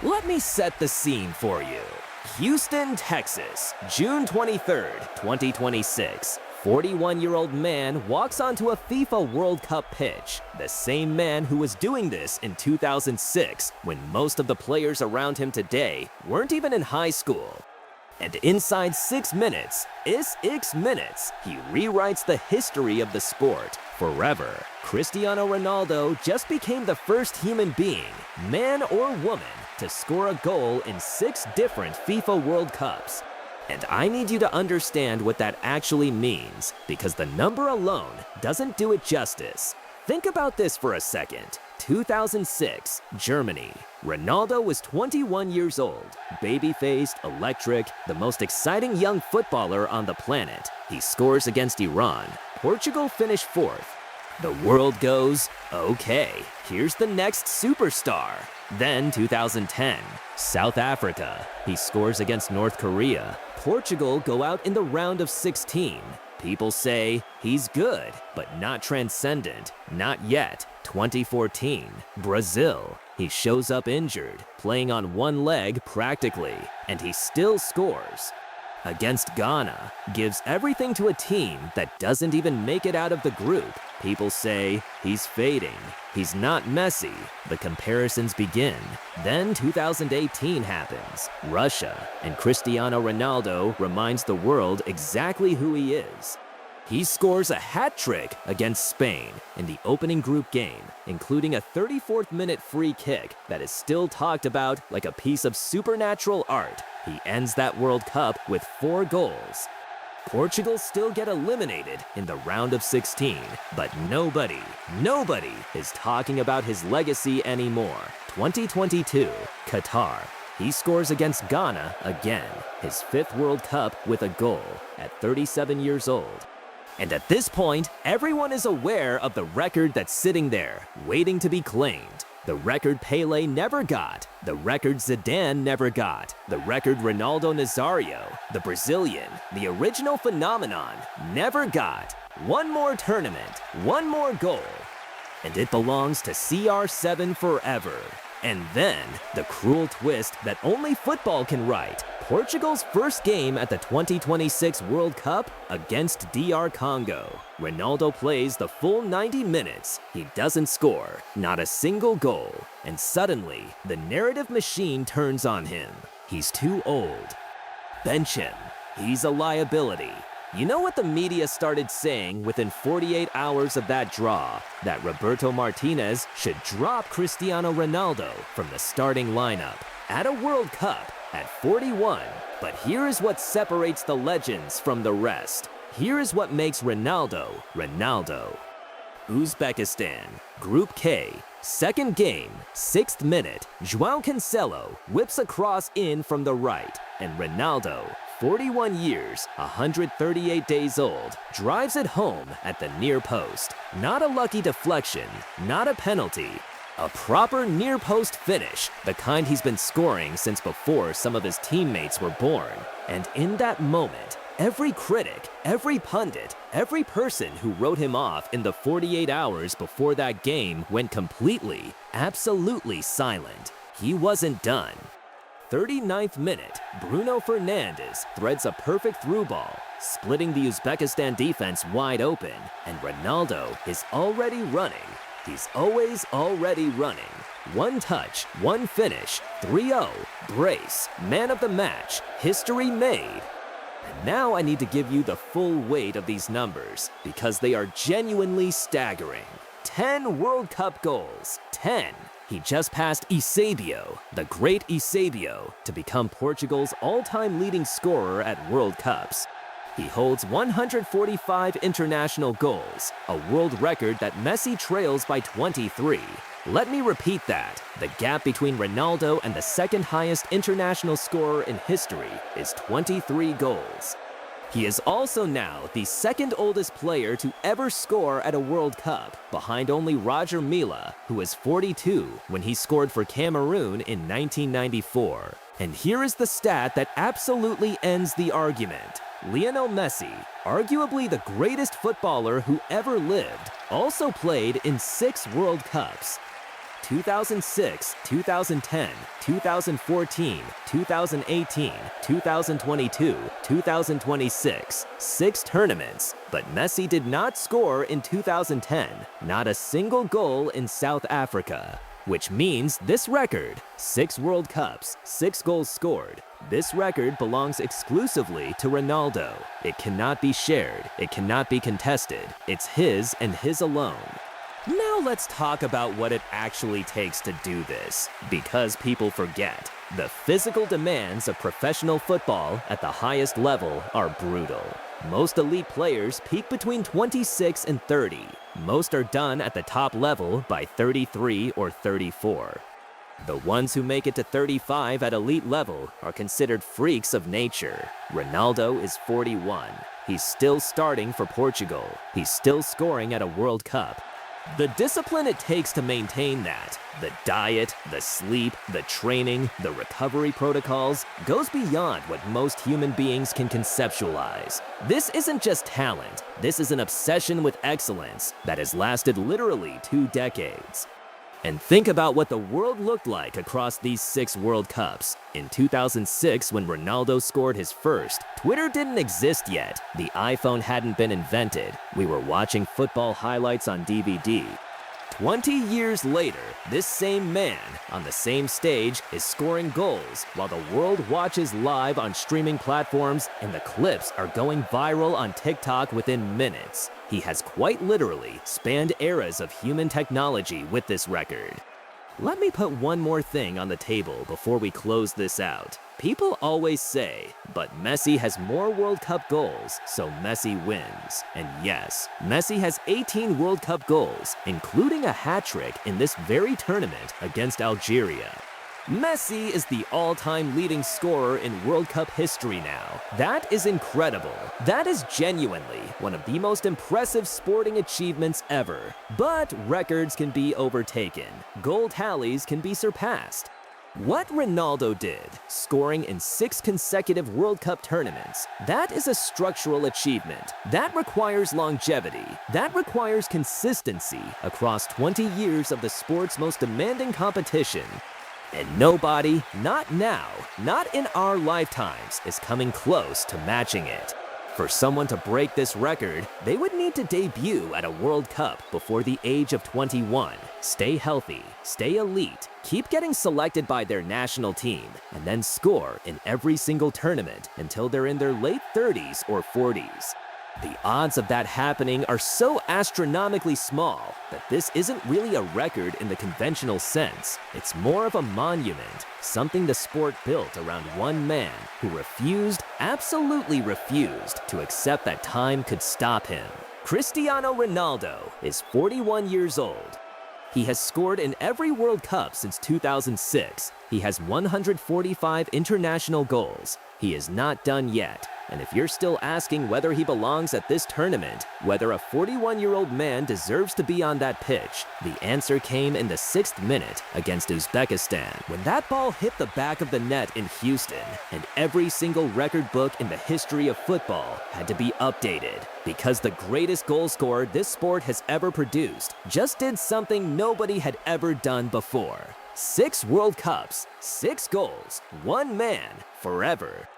Let me set the scene for you. Houston, Texas, June 23rd, 2026. 41-year-old man walks onto a FIFA World Cup pitch. The same man who was doing this in 2006, when most of the players around him today weren't even in high school. And inside 6 minutes, he rewrites the history of the sport forever. Cristiano Ronaldo just became the first human being, man or woman, to score a goal in 6 different FIFA World Cups. And I need you to understand what that actually means, because the number alone doesn't do it justice. Think about this for a second. 2006, Germany. Ronaldo was 21 years old, baby-faced, electric, the most exciting young footballer on the planet. He scores against Iran. Portugal finished 4th. The world goes, okay, here's the next superstar. Then 2010, South Africa. He scores against North Korea. Portugal go out in the round of 16. People say he's good, but not transcendent. Not yet. 2014, Brazil. He shows up injured, playing on one leg practically, and he still scores. Against Ghana, gives everything to a team that doesn't even make it out of the group. People say he's fading. He's not Messi. The comparisons begin. Then 2018 happens. Russia, and Cristiano Ronaldo reminds the world exactly who he is. He scores a hat trick against Spain in the opening group game, including a 34th minute free kick that is still talked about like a piece of supernatural art. He ends that World Cup with 4 goals. Portugal still get eliminated in the round of 16, but nobody is talking about his legacy anymore. 2022, Qatar. He scores against Ghana again, his 5th World Cup with a goal at 37 years old. And at this point, everyone is aware of the record that's sitting there, waiting to be claimed. The record Pele never got, the record Zidane never got, the record Ronaldo Nazario, the Brazilian, the original phenomenon, never got. One more tournament, one more goal, and it belongs to CR7 forever. And then, the cruel twist that only football can write. Portugal's first game at the 2026 World Cup against DR Congo. Ronaldo plays the full 90 minutes. He doesn't score, not a single goal. And suddenly, the narrative machine turns on him. He's too old. Bench him. He's a liability. You know what the media started saying within 48 hours of that draw? That Roberto Martinez should drop Cristiano Ronaldo from the starting lineup at a World Cup at 41. But here is what separates the legends from the rest. Here is what makes Ronaldo, Ronaldo. Uzbekistan, Group K, second game, 6th minute. João Cancelo whips a cross in from the right, and Ronaldo, 41 years, 138 days old, drives it home at the near post. Not a lucky deflection, not a penalty. A proper near-post finish, the kind he's been scoring since before some of his teammates were born. And in that moment, every critic, every pundit, every person who wrote him off in the 48 hours before that game went completely, absolutely silent. He wasn't done. 39th minute, Bruno Fernandes threads a perfect through ball, splitting the Uzbekistan defense wide open, and Ronaldo is already running. He's always already running. One touch, one finish, 3-0, brace, man of the match, history made. And now I need to give you the full weight of these numbers, because they are genuinely staggering. 10 World Cup goals, 10. He just passed Eusebio, the great Eusebio, to become Portugal's all-time leading scorer at World Cups. He holds 145 international goals, a world record that Messi trails by 23. Let me repeat that. The gap between Ronaldo and the second highest international scorer in history is 23 goals. He is also now the second oldest player to ever score at a World Cup, behind only Roger Milla, who was 42 when he scored for Cameroon in 1994. And here is the stat that absolutely ends the argument. Lionel Messi, arguably the greatest footballer who ever lived, also played in 6 World Cups. 2006, 2010, 2014, 2018, 2022, 2026. 6 tournaments. But Messi did not score in 2010. Not a single goal in South Africa. Which means this record, 6 World Cups, 6 goals scored. This record belongs exclusively to Ronaldo. It cannot be shared. It cannot be contested. It's his and his alone. Now let's talk about what it actually takes to do this, because people forget. The physical demands of professional football at the highest level are brutal. Most elite players peak between 26 and 30. Most are done at the top level by 33 or 34. The ones who make it to 35 at elite level are considered freaks of nature. Ronaldo is 41. He's still starting for Portugal. He's still scoring at a World Cup. The discipline it takes to maintain that, the diet, the sleep, the training, the recovery protocols, goes beyond what most human beings can conceptualize. This isn't just talent, this is an obsession with excellence that has lasted literally 2 decades. And think about what the world looked like across these 6 World Cups. In 2006, when Ronaldo scored his first, Twitter didn't exist yet. The iPhone hadn't been invented. We were watching football highlights on DVD. 20 years later, this same man, on the same stage, is scoring goals while the world watches live on streaming platforms and the clips are going viral on TikTok within minutes. He has quite literally spanned eras of human technology with this record. Let me put one more thing on the table before we close this out. People always say, but Messi has more World Cup goals, so Messi wins. And yes, Messi has 18 World Cup goals, including a hat-trick in this very tournament against Algeria. Messi is the all-time leading scorer in World Cup history now. That is incredible. That is genuinely one of the most impressive sporting achievements ever. But records can be overtaken. Goal tallies can be surpassed. What Ronaldo did, scoring in 6 consecutive World Cup tournaments, that is a structural achievement. That requires longevity. That requires consistency across 20 years of the sport's most demanding competition. And nobody, not now, not in our lifetimes, is coming close to matching it. For someone to break this record, they would need to debut at a World Cup before the age of 21, stay healthy, stay elite, keep getting selected by their national team, and then score in every single tournament until they're in their late 30s or 40s. The odds of that happening are so astronomically small that this isn't really a record in the conventional sense. It's more of a monument, something the sport built around one man who refused, absolutely refused, to accept that time could stop him. Cristiano Ronaldo is 41 years old. He has scored in every World Cup since 2006. He has 145 international goals. He is not done yet. And if you're still asking whether he belongs at this tournament, whether a 41-year-old man deserves to be on that pitch, the answer came in the 6th minute against Uzbekistan, when that ball hit the back of the net in Houston, and every single record book in the history of football had to be updated, because the greatest goal scorer this sport has ever produced just did something nobody had ever done before. 6 World Cups, 6 goals, 1 man, forever.